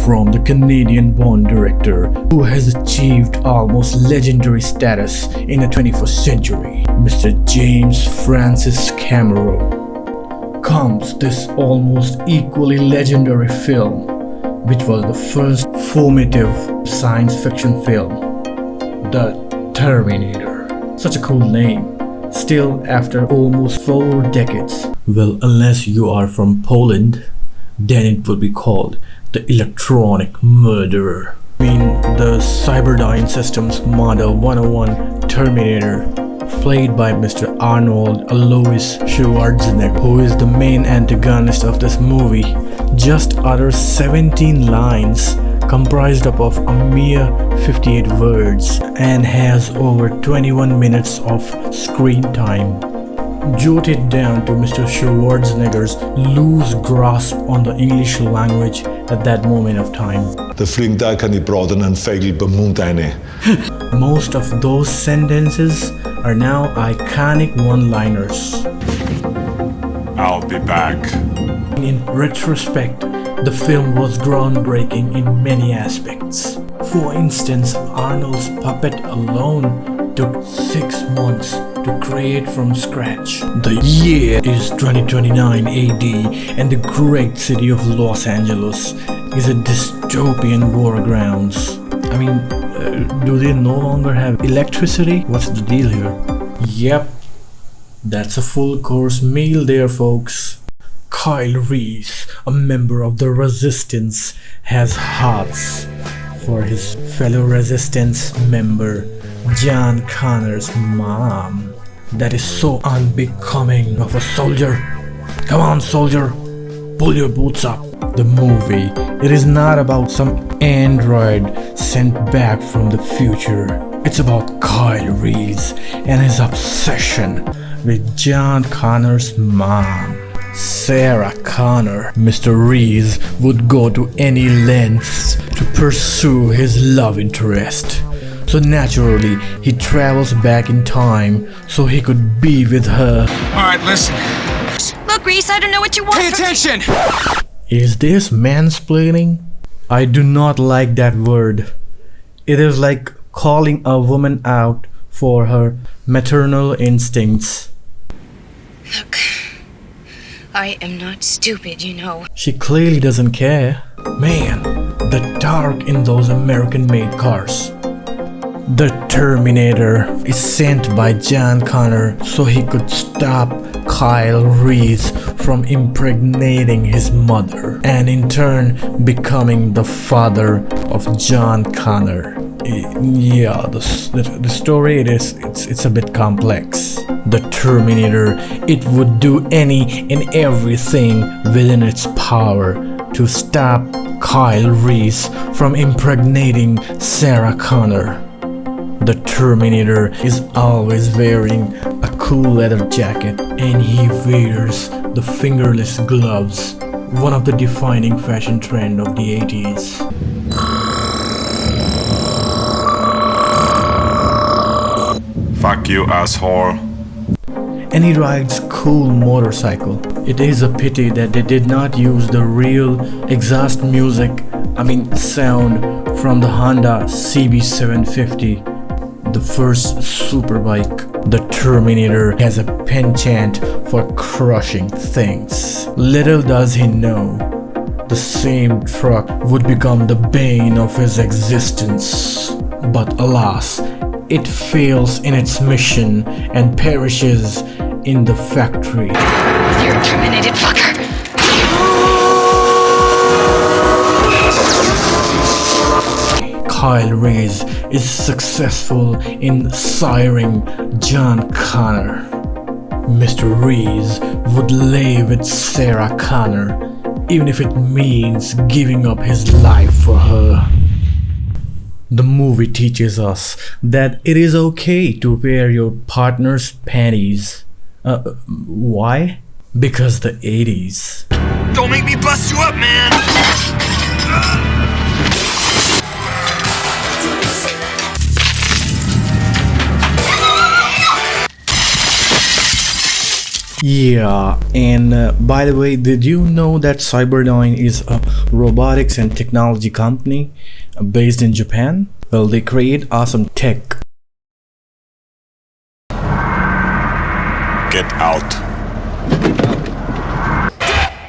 from the Canadian-born director who has achieved almost legendary status in the 21st century, Mr. James Francis Cameron, comes this almost equally legendary film, which was the first formative science fiction film, The Terminator. Such a cool name. Still, after almost 4 decades. Well, unless you are from Poland, then it would be called the electronic murderer. I mean, the Cyberdyne Systems Model 101 Terminator, played by Mr. Arnold Alois Schwarzenegger, who is the main antagonist of this movie, just utters 17 lines comprised of a mere 58 words and has over 21 minutes of screen time. Jotted down to Mr. Schwarzenegger's loose grasp on the English language at that moment of time. De vriend daar kan die broden en vegel bemoont eine. Most of those sentences are now iconic one-liners. I'll be back. In retrospect, the film was groundbreaking in many aspects. For instance, Arnold's puppet alone took 6 months to create from scratch. The year is 2029 AD and the great city of Los Angeles is a dystopian war grounds. I mean, do they no longer have electricity? What's the deal here? Yep, that's a full course meal there, folks. Kyle Reese, a member of the Resistance, has hearts for his fellow Resistance member, John Connor's mom. That is so unbecoming of a soldier. Come on, soldier, pull your boots up. The movie, it is not about some android sent back from the future. It's about Kyle Reese and his obsession with John Connor's mom, Sarah Connor. Mr. Reese would go to any lengths to pursue his love interest. So naturally, he travels back in time so he could be with her. Alright, listen. Look, Reese, I don't know what you want. Pay attention! Is this mansplaining? I do not like that word. It is like calling a woman out for her maternal instincts. Look, I am not stupid, you know. She clearly doesn't care. Man, the dark in those American-made cars. The Terminator is sent by John Connor so he could stop Kyle Reese from impregnating his mother and in turn becoming the father of John Connor. Yeah, the story it's a bit complex. The Terminator, it would do any and everything within its power to stop Kyle Reese from impregnating Sarah Connor. The Terminator is always wearing a cool leather jacket and he wears the fingerless gloves, one of the defining fashion trend of the 80s. Fuck you, asshole. And he rides cool motorcycle. It is a pity that they did not use the real exhaust sound from the Honda CB750. The first superbike. The Terminator has a penchant for crushing things. Little does he know, the same truck would become the bane of his existence. But alas, it fails in its mission and perishes in the factory. You're a terminated fucker. Kyle Reese is successful in siring John Connor. Mr. Reese would lay with Sarah Connor, even if it means giving up his life for her. The movie teaches us that it is okay to wear your partner's panties. Why? Because the 80s. Don't make me bust you up, man! Yeah, and by the way, did you know that Cyberdyne is a robotics and technology company based in Japan? Well, they create awesome tech. Get out.